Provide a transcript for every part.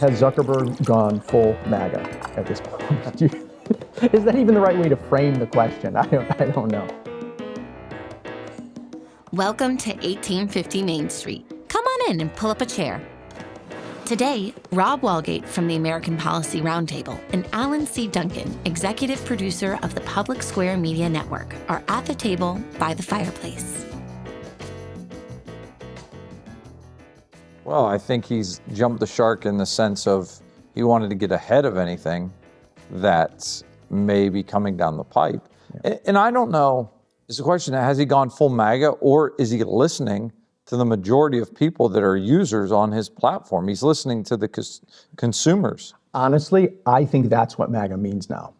Has Zuckerberg gone full MAGA at this point? Is that even the right way to frame the question? I don't know. Welcome to 1850 Main Street. Come on in and pull up a chair. Today, Rob Walgate from the American Policy Roundtable and Alan C. Duncan, executive producer of the Public Square Media Network, are at the table by the fireplace. Well, I think he's jumped the shark in the sense of he wanted to get ahead of anything that's maybe coming down the pipe. Yeah. And I don't know, it's a question, has he gone full MAGA, or is he listening to the majority of people that are users on his platform? He's listening to the consumers. Honestly, I think that's what MAGA means now.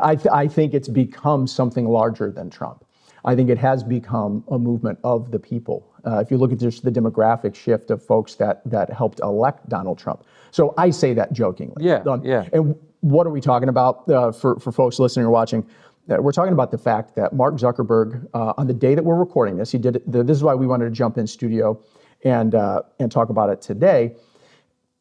I think it's become something larger than Trump. I think it has become a movement of the people. If you look at just the demographic shift of folks that helped elect Donald Trump. So I say that jokingly. Yeah. And what are we talking about for folks listening or watching? We're talking about the fact that Mark Zuckerberg, on the day that we're recording this, he did it. This is why we wanted to jump in studio and talk about it today.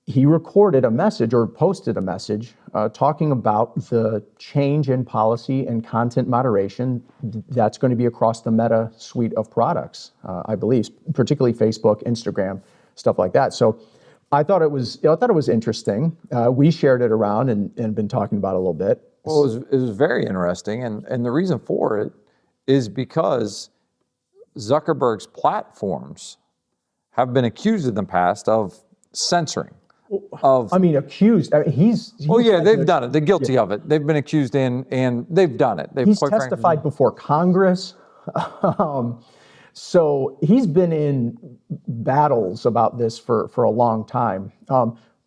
He recorded a message or posted a message talking about the change in policy and content moderation that's going to be across the Meta suite of products, I believe, particularly Facebook, Instagram, stuff like that. So I thought it was interesting. We shared it around and been talking about it a little bit. Well, it was very interesting, and the reason for it is because Zuckerberg's platforms have been accused in the past of censoring. Accused. They've done it. They're guilty of it. They've been accused and they've done it. He's testified before Congress. So he's been in battles about this for a long time.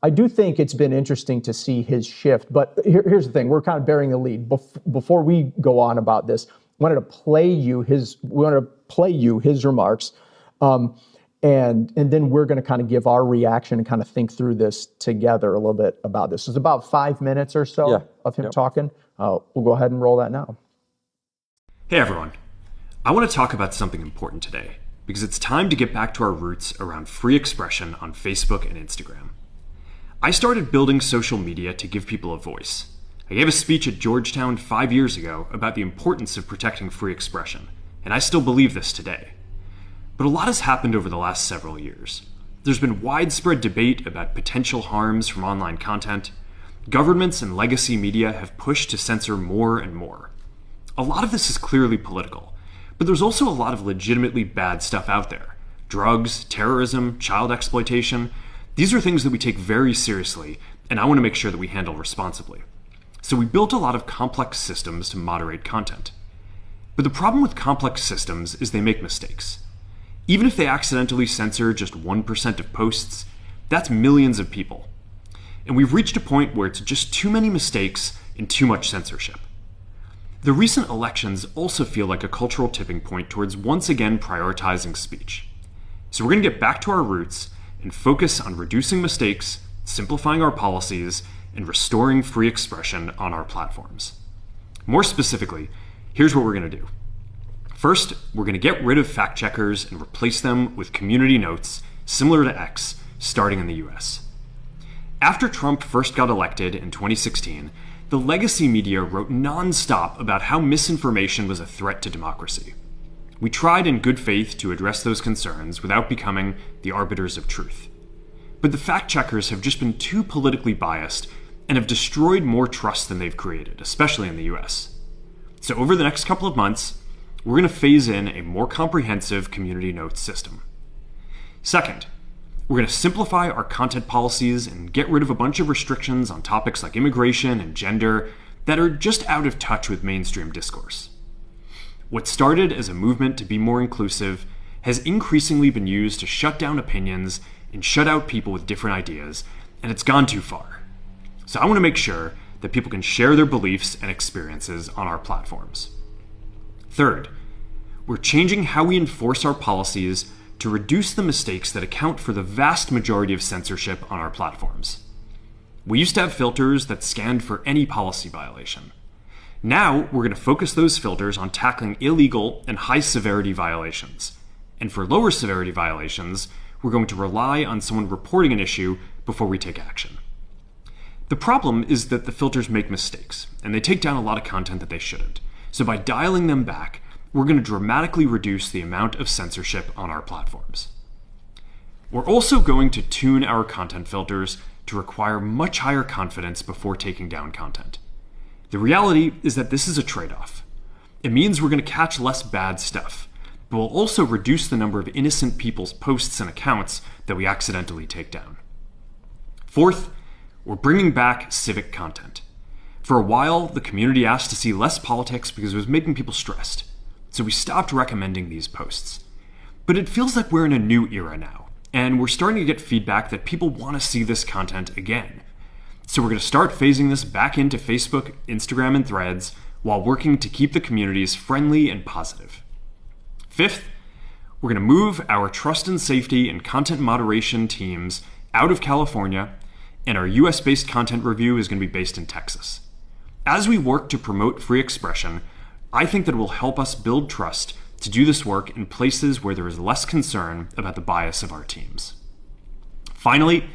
I do think it's been interesting to see his shift, but here's the thing. We're kind of bearing the lead. Before we go on about this, we wanted to play you his remarks. And then we're going to kind of give our reaction and kind of think through this together a little bit about this. It's about 5 minutes or so of him talking. We'll go ahead and roll that now. Hey everyone. I want to talk about something important today because it's time to get back to our roots around free expression on Facebook and Instagram. I started building social media to give people a voice. I gave a speech at Georgetown 5 years ago about the importance of protecting free expression, and I still believe this today. But a lot has happened over the last several years. There's been widespread debate about potential harms from online content. Governments and legacy media have pushed to censor more and more. A lot of this is clearly political, but there's also a lot of legitimately bad stuff out there. Drugs, terrorism, child exploitation. These are things that we take very seriously, and I want to make sure that we handle responsibly. So we built a lot of complex systems to moderate content. But the problem with complex systems is they make mistakes. Even if they accidentally censor just 1% of posts, that's millions of people. And we've reached a point where it's just too many mistakes and too much censorship. The recent elections also feel like a cultural tipping point towards once again prioritizing speech. So we're going to get back to our roots and focus on reducing mistakes, simplifying our policies, and restoring free expression on our platforms. More specifically, here's what we're going to do. First, we're going to get rid of fact checkers and replace them with community notes, similar to X, starting in the US. After Trump first got elected in 2016, the legacy media wrote nonstop about how misinformation was a threat to democracy. We tried in good faith to address those concerns without becoming the arbiters of truth. But the fact checkers have just been too politically biased and have destroyed more trust than they've created, especially in the US. So over the next couple of months, we're going to phase in a more comprehensive community notes system. Second, we're going to simplify our content policies and get rid of a bunch of restrictions on topics like immigration and gender that are just out of touch with mainstream discourse. What started as a movement to be more inclusive has increasingly been used to shut down opinions and shut out people with different ideas, and it's gone too far. So I want to make sure that people can share their beliefs and experiences on our platforms. Third, we're changing how we enforce our policies to reduce the mistakes that account for the vast majority of censorship on our platforms. We used to have filters that scanned for any policy violation. Now, we're going to focus those filters on tackling illegal and high-severity violations. And for lower-severity violations, we're going to rely on someone reporting an issue before we take action. The problem is that the filters make mistakes, and they take down a lot of content that they shouldn't. So by dialing them back, we're going to dramatically reduce the amount of censorship on our platforms. We're also going to tune our content filters to require much higher confidence before taking down content. The reality is that this is a trade-off. It means we're going to catch less bad stuff, but we'll also reduce the number of innocent people's posts and accounts that we accidentally take down. Fourth, we're bringing back civic content. For a while, the community asked to see less politics because it was making people stressed, so we stopped recommending these posts. But it feels like we're in a new era now, and we're starting to get feedback that people want to see this content again. So we're going to start phasing this back into Facebook, Instagram, and Threads while working to keep the communities friendly and positive. Fifth, we're going to move our trust and safety and content moderation teams out of California, and our US-based content review is going to be based in Texas. As we work to promote free expression, I think that it will help us build trust to do this work in places where there is less concern about the bias of our teams. Finally,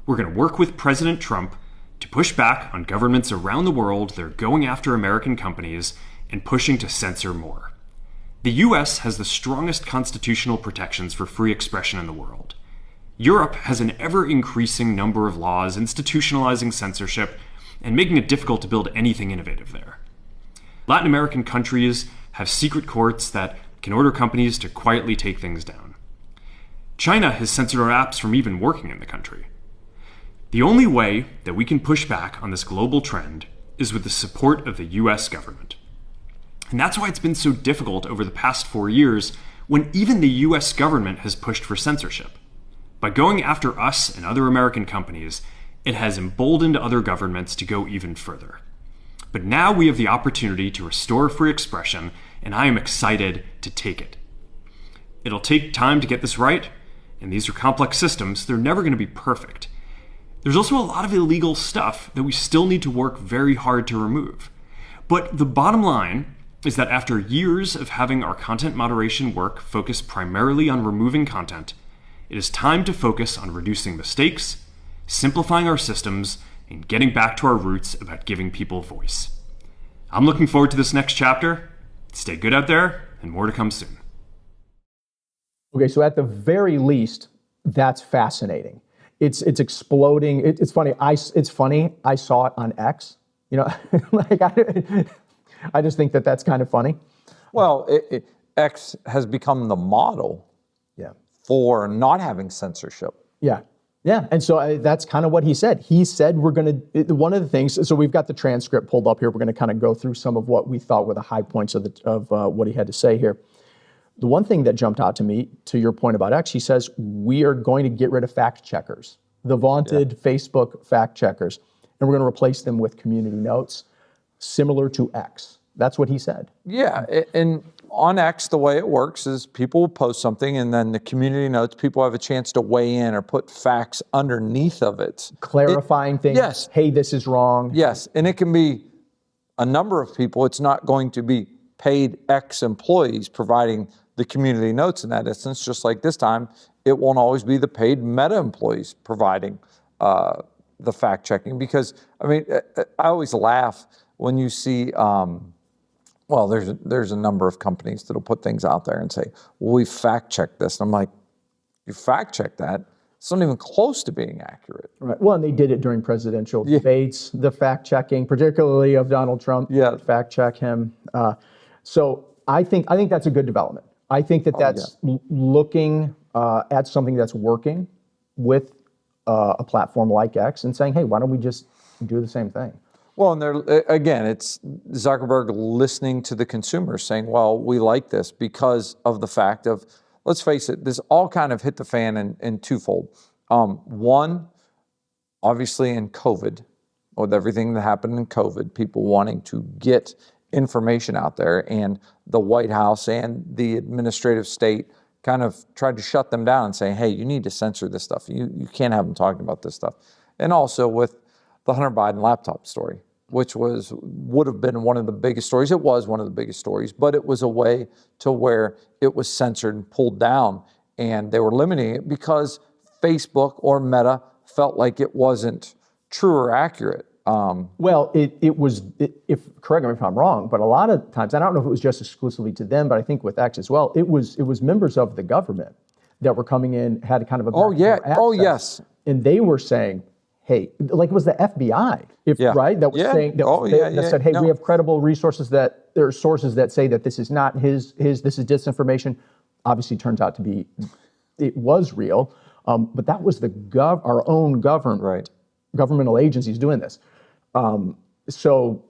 we're going to work with President Trump to push back on governments around the world that are going after American companies and pushing to censor more. The US has the strongest constitutional protections for free expression in the world. Europe has an ever-increasing number of laws institutionalizing censorship and making it difficult to build anything innovative there. Latin American countries have secret courts that can order companies to quietly take things down. China has censored our apps from even working in the country. The only way that we can push back on this global trend is with the support of the US government. And that's why it's been so difficult over the past 4 years when even the US government has pushed for censorship. By going after us and other American companies, it has emboldened other governments to go even further. But now we have the opportunity to restore free expression, and I am excited to take it. It'll take time to get this right, and these are complex systems. They're never going to be perfect. There's also a lot of illegal stuff that we still need to work very hard to remove. But the bottom line is that after years of having our content moderation work focus primarily on removing content, it is time to focus on reducing mistakes, simplifying our systems, and getting back to our roots about giving people voice. I'm looking forward to this next chapter. Stay good out there, and more to come soon. Okay, so at the very least, that's fascinating. It's exploding. It's funny. It's funny. I saw it on X. You know, like I just think that that's kind of funny. Well, X has become the model for not having censorship. Yeah. And so that's kind of what he said. He said we're going to, one of the things, so we've got the transcript pulled up here. We're going to kind of go through some of what we thought were the high points of what he had to say here. The one thing that jumped out to me, to your point about X, he says, we are going to get rid of fact checkers, the vaunted Facebook fact checkers, and we're going to replace them with community notes, similar to X. That's what he said. Yeah, and on X, the way it works is people will post something, and then the community notes, people have a chance to weigh in or put facts underneath of it. Clarifying things. Yes. Hey, this is wrong. Yes, and it can be a number of people. It's not going to be paid X employees providing the community notes in that instance, just like this time, it won't always be the paid Meta employees providing the fact checking. Because, I mean, I always laugh when you see, well, there's a number of companies that'll put things out there and say, well, we fact checked this. And I'm like, you fact check that? It's not even close to being accurate. Right. Well, and they did it during presidential debates, the fact checking, particularly of Donald Trump. Yeah. Fact check him. So I think that's a good development. I think that's looking at something that's working with a platform like X and saying, hey, why don't we just do the same thing? Well, and again, it's Zuckerberg listening to the consumers saying, well, we like this because of the fact of, let's face it, this all kind of hit the fan in twofold. One, obviously in COVID, with everything that happened in COVID, people wanting to get information out there, and the White House and the administrative state kind of tried to shut them down and say, hey, you need to censor this stuff. You can't have them talking about this stuff. And also with the Hunter Biden laptop story, which would have been one of the biggest stories. It was one of the biggest stories, but it was a way to where it was censored and pulled down, and they were limiting it because Facebook or Meta felt like it wasn't true or accurate. Well, it was, if correct me if I'm wrong, but a lot of times, I don't know if it was just exclusively to them, but I think with X as well, it was members of the government that were coming in, had kind of a backdoor access, yes. And they were saying, hey, like it was the FBI, right? That was saying that said, hey, we have credible resources that there are sources that say that this is not this is disinformation. Obviously turns out to be, it was real. But that was our own government, right. Governmental agencies doing this. So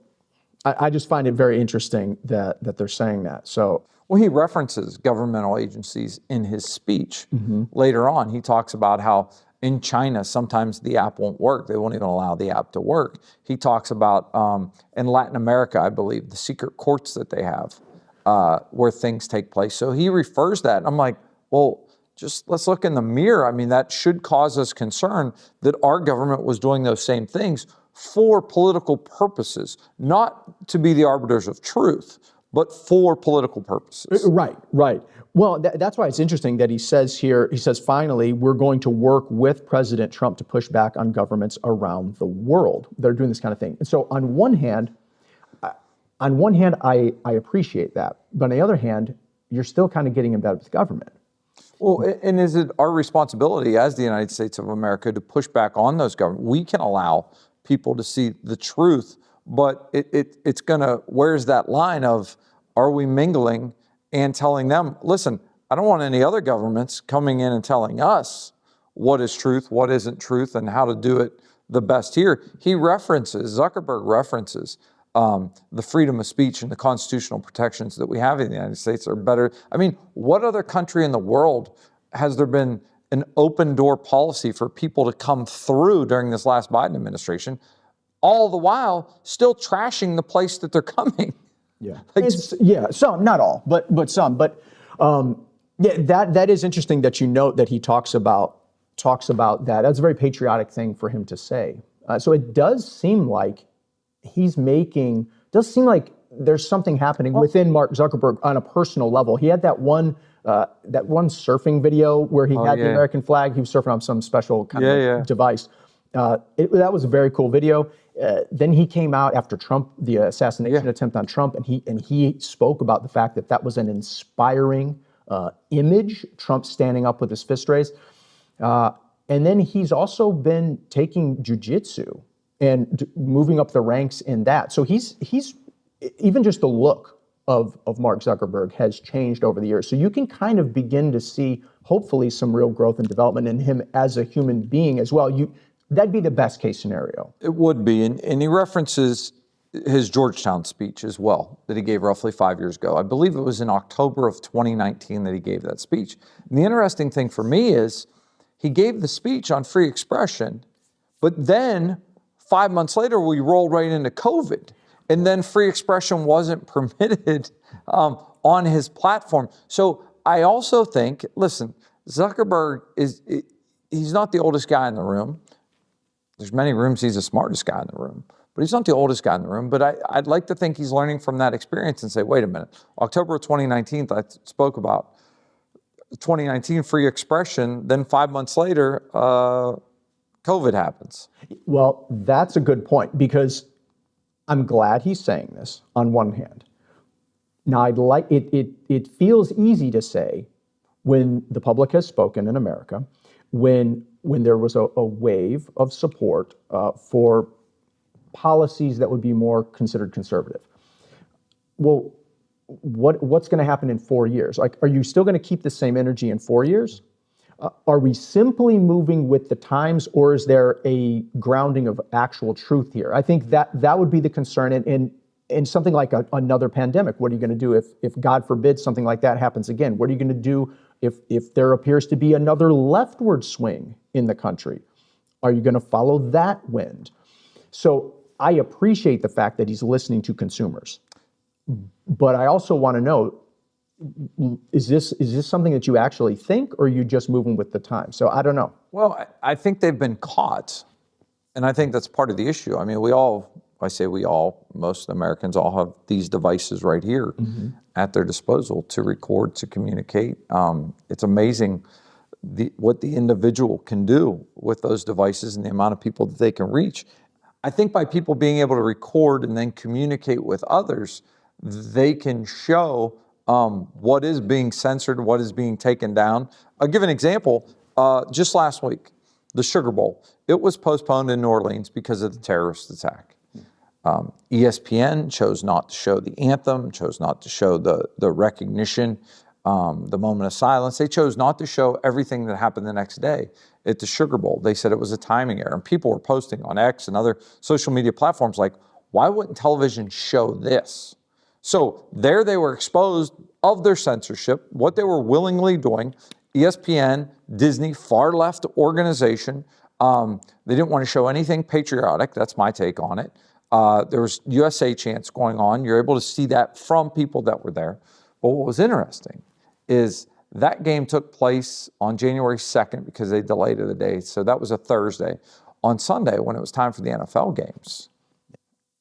I just find it very interesting that they're saying that. So, well, he references governmental agencies in his speech. Later on, he talks about how in China, sometimes the app won't work. They won't even allow the app to work. He talks about in Latin America, I believe, the secret courts that they have where things take place. So he refers that. And I'm like, well, just let's look in the mirror. I mean, that should cause us concern that our government was doing those same things for political purposes, not to be the arbiters of truth, but for political purposes. Right. Well, that's why it's interesting that he says here, finally, we're going to work with President Trump to push back on governments around the world. They're doing this kind of thing. And so on one hand, I appreciate that. But on the other hand, you're still kind of getting in bed with the government. Well, and is it our responsibility as the United States of America to push back on those governments? We can allow people to see the truth, but it's gonna, where's that line of, are we mingling and telling them, listen, I don't want any other governments coming in and telling us what is truth, what isn't truth, and how to do it the best here. Zuckerberg references the freedom of speech and the constitutional protections that we have in the United States are better. I mean, what other country in the world has there been an open door policy for people to come through during this last Biden administration, all the while still trashing the place that they're coming? Yeah, some, not all, but some. But that is interesting that you note that he talks about that. That's a very patriotic thing for him to say. So it does seem like there's something happening within Mark Zuckerberg on a personal level. He had that one surfing video where he had the American flag. He was surfing on some special kind of device. That was a very cool video. Then he came out after Trump, the assassination attempt on Trump, and he spoke about the fact that was an inspiring image, Trump standing up with his fist raised. And then he's also been taking jujitsu and moving up the ranks in that. So he's even just the look of Mark Zuckerberg has changed over the years. So you can kind of begin to see, hopefully, some real growth and development in him as a human being as well. That'd be the best case scenario. It would be. And he references his Georgetown speech as well that he gave roughly 5 years ago. I believe it was in October of 2019 that he gave that speech. And the interesting thing for me is he gave the speech on free expression, but then 5 months later, we rolled right into COVID. And then free expression wasn't permitted on his platform. So I also think, listen, Zuckerberg he's not the oldest guy in the room. There's many rooms he's the smartest guy in the room, but he's not the oldest guy in the room. But I'd like to think he's learning from that experience and say, wait a minute, October of 2019, I spoke about 2019 free expression. Then 5 months later, COVID happens. Well, that's a good point, because I'm glad he's saying this on one hand. Now, I'd like it feels easy to say when the public has spoken in America, when there was a wave of support for policies that would be more considered conservative. Well, what's going to happen in 4 years? Like, are you still going to keep the same energy in 4 years? Are we simply moving with the times, or is there a grounding of actual truth here? I think that would be the concern. In something like another pandemic, what are you going to do if God forbid something like that happens again? What are you going to do if there appears to be another leftward swing in the country? Are you going to follow that wind? So I appreciate the fact that he's listening to consumers, but I also want to know, is this something that you actually think, or are you just moving with the time? So I don't know. Well, I think they've been caught, and I think that's part of the issue. I mean, most Americans all have these devices right here at their disposal to record, to communicate. It's amazing what the individual can do with those devices and the amount of people that they can reach. I think by people being able to record and then communicate with others, they can show what is being censored, what is being taken down. I'll give an example. Just last week, the Sugar Bowl, it was postponed in New Orleans because of the terrorist attack. ESPN chose not to show the anthem, chose not to show the recognition, the moment of silence. They chose not to show everything that happened the next day at the Sugar Bowl. They said it was a timing error. And people were posting on X and other social media platforms like, why wouldn't television show this? So there they were exposed of their censorship, what they were willingly doing. ESPN, Disney, far left organization. They didn't want to show anything patriotic. That's my take on it. There was USA chants going on. You're able to see that from people that were there. But what was interesting is that game took place on January 2nd because they delayed it a day. So that was a Thursday. On Sunday, when it was time for the NFL games,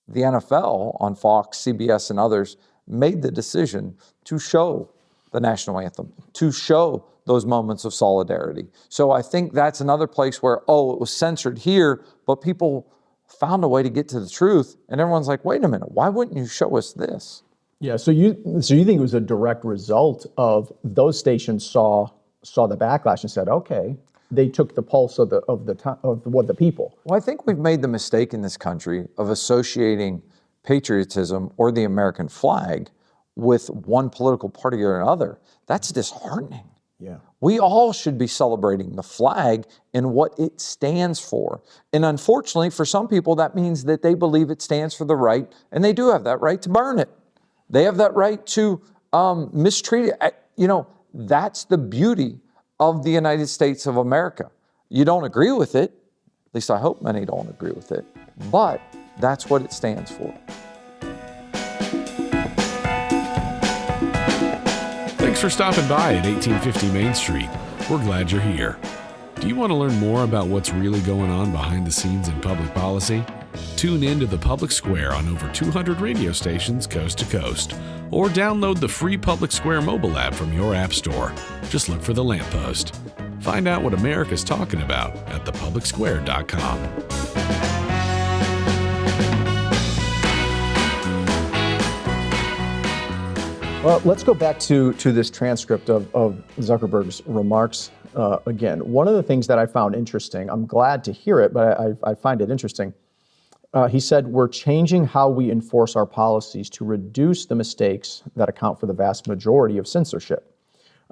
the NFL on Fox, CBS, and others made the decision to show the national anthem, to show those moments of solidarity. So I think that's another place where, it was censored here, but people found a way to get to the truth. And everyone's like, wait a minute, why wouldn't you show us this? Yeah, so you think it was a direct result of those stations saw the backlash and said, okay, they took the pulse of the people. Well, I think we've made the mistake in this country of associating patriotism or the American flag with one political party or another. That's disheartening. Yeah. We all should be celebrating the flag and what it stands for. And unfortunately, for some people, that means that they believe it stands for the right, and they do have that right to burn it. They have that right to mistreat it. That's the beauty of the United States of America. You don't agree with it, at least I hope many don't agree with it, but that's what it stands for. Thanks for stopping by at 1850 Main Street. We're glad you're here. Do you want to learn more about what's really going on behind the scenes in public policy? Tune in to the Public Square on over 200 radio stations coast to coast, or download the free Public Square mobile app from your app store. Just look for The Lamppost. Find out what America's talking about at thepublicsquare.com. Well, let's go back to this transcript of Zuckerberg's remarks again. One of the things that I found interesting, I'm glad to hear it, but I find it interesting. He said, we're changing how we enforce our policies to reduce the mistakes that account for the vast majority of censorship.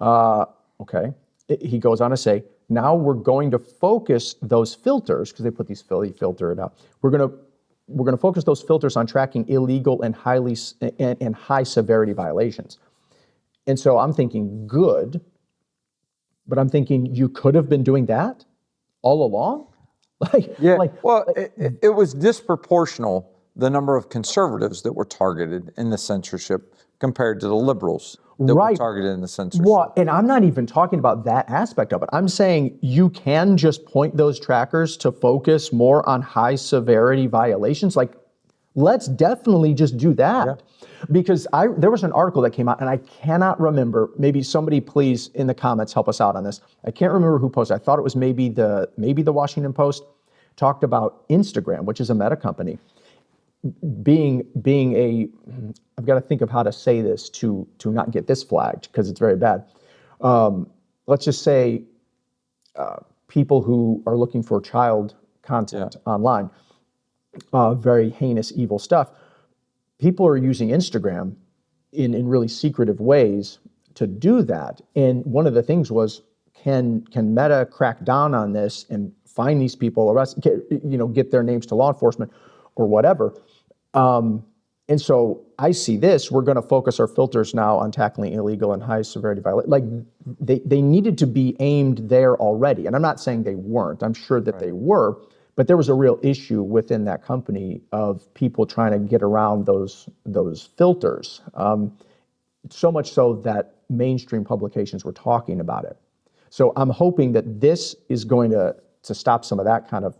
Okay. He goes on to say, now we're going to focus those filters, because they put these filter it out. We're going to focus those filters on tracking illegal and high severity violations. And so I'm thinking good, but I'm thinking you could have been doing that all along? It was disproportional, the number of conservatives that were targeted in the censorship compared to the liberals that were targeted in the censorship. Well, and I'm not even talking about that aspect of it. I'm saying you can just point those trackers to focus more on high severity violations. Like, let's definitely just do that. Yeah. Because there was an article that came out, and I cannot remember. Maybe somebody please in the comments help us out on this. I can't remember who posted. I thought it was maybe the Washington Post talked about Instagram, which is a meta company, being a, I've got to think of how to say this to not get this flagged because it's very bad. Let's just say people who are looking for child content online, very heinous, evil stuff. People are using Instagram in really secretive ways to do that. And one of the things was, can Meta crack down on this and find these people, arrest, get their names to law enforcement or whatever? And so I see this, we're going to focus our filters now on tackling illegal and high severity violations. Like they needed to be aimed there already. And I'm not saying they weren't, I'm sure that they were, but there was a real issue within that company of people trying to get around those filters. So much so that mainstream publications were talking about it. So I'm hoping that this is going to stop some of that kind of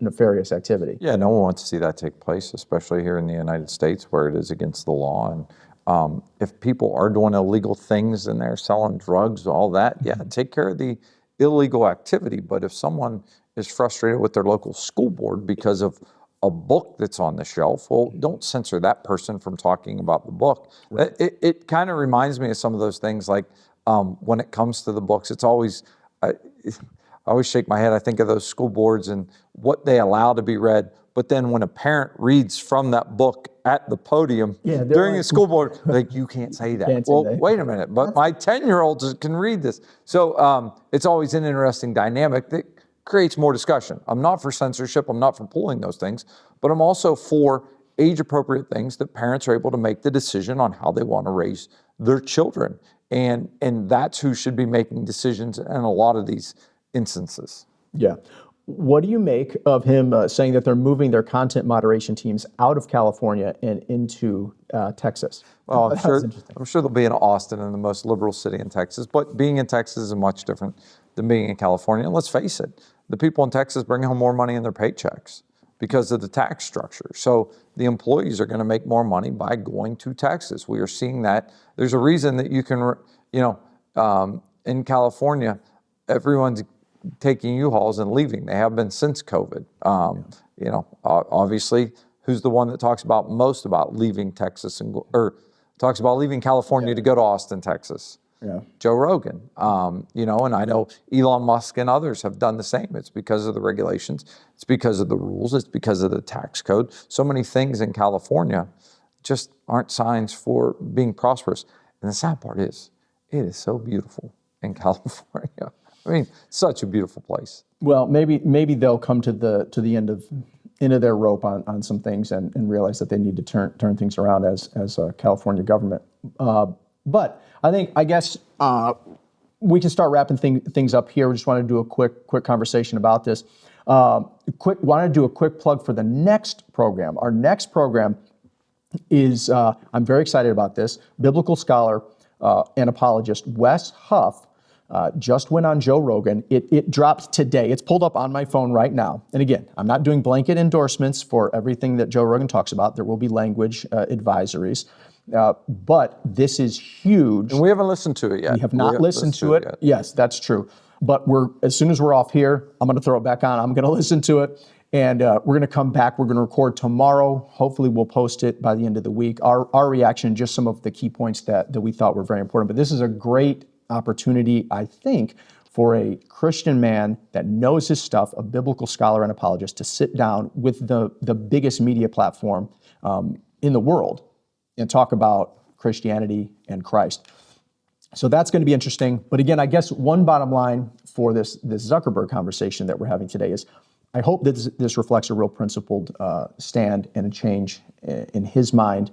nefarious activity. Yeah, no one wants to see that take place, especially here in the United States where it is against the law. And if people are doing illegal things and they're selling drugs, all that, take care of the illegal activity. But if someone is frustrated with their local school board because of a book that's on the shelf, well, don't censor that person from talking about the book. Right. It kind of reminds me of some of those things, like when it comes to the books, it's always, I always shake my head. I think of those school boards and what they allow to be read. But then when a parent reads from that book at the podium during the school board, like, you can't say that. Wait a minute, but my 10-year-olds can read this. So it's always an interesting dynamic that creates more discussion. I'm not for censorship. I'm not for pulling those things, but I'm also for age-appropriate things that parents are able to make the decision on how they want to raise their children. And that's who should be making decisions in a lot of these instances. Yeah. What do you make of him saying that they're moving their content moderation teams out of California and into Texas? Well, I'm sure they'll be in Austin, in the most liberal city in Texas, but being in Texas is much different than being in California. And let's face it, the people in Texas bring home more money in their paychecks because of the tax structure. So the employees are going to make more money by going to Texas. We are seeing that. There's a reason that you can, in California, everyone's taking U-Hauls and leaving. They have been since COVID. Obviously, who's the one that talks about most about leaving Texas or talks about leaving California to go to Austin, Texas? Yeah. Joe Rogan. And I know Elon Musk and others have done the same. It's because of the regulations. It's because of the rules. It's because of the tax code. So many things in California just aren't signs for being prosperous. And the sad part is, it is so beautiful in California. I mean, such a beautiful place. Well, maybe they'll come to the end of their rope on some things and realize that they need to turn things around as a California government. But I guess we can start wrapping things up here. We just want to do a quick conversation about this. Want to do a quick plug for the next program. Our next program is, I'm very excited about this, biblical scholar and apologist Wes Huff just went on Joe Rogan. It dropped today. It's pulled up on my phone right now. And again, I'm not doing blanket endorsements for everything that Joe Rogan talks about. There will be language advisories. But this is huge. And we haven't listened to it yet. We have not listened to it. Yes, that's true. But as soon as we're off here, I'm going to throw it back on. I'm going to listen to it. And we're going to come back. We're going to record tomorrow. Hopefully we'll post it by the end of the week. Our reaction, just some of the key points that we thought were very important. But this is a great opportunity, I think, for a Christian man that knows his stuff, a biblical scholar and apologist, to sit down with the biggest media platform in the world and talk about Christianity and Christ. So that's going to be interesting. But again, I guess one bottom line for this Zuckerberg conversation that we're having today is, I hope that this reflects a real principled stand and a change in his mind.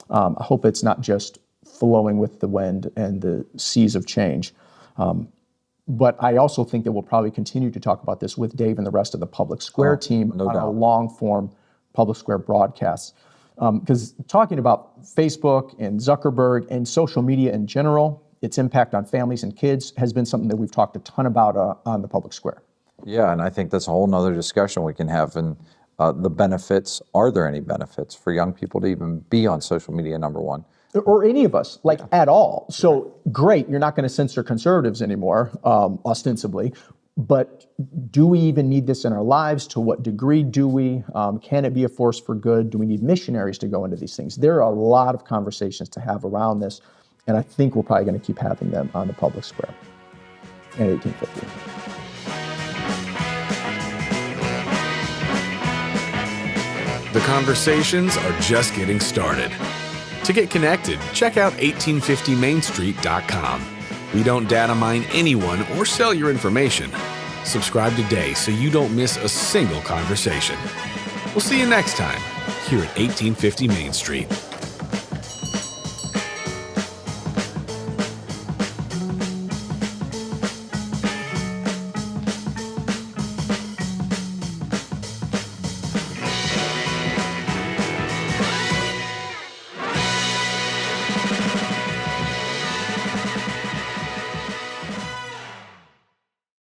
I hope it's not just flowing with the wind and the seas of change. But I also think that we'll probably continue to talk about this with Dave and the rest of the Public Square team on a long-form Public Square broadcast. Because talking about Facebook and Zuckerberg and social media in general, its impact on families and kids has been something that we've talked a ton about on the Public Square. Yeah, and I think that's a whole nother discussion we can have. And the benefits, are there any benefits for young people to even be on social media, number one? Or any of us, at all. So great, you're not going to censor conservatives anymore, ostensibly. But do we even need this in our lives? To what degree do we? Can it be a force for good? Do we need missionaries to go into these things? There are a lot of conversations to have around this, and I think we're probably going to keep having them on the Public Square in 1850. The conversations are just getting started. To get connected, check out 1850mainstreet.com. We don't data mine anyone or sell your information. Subscribe today so you don't miss a single conversation. We'll see you next time here at 1850 Main Street.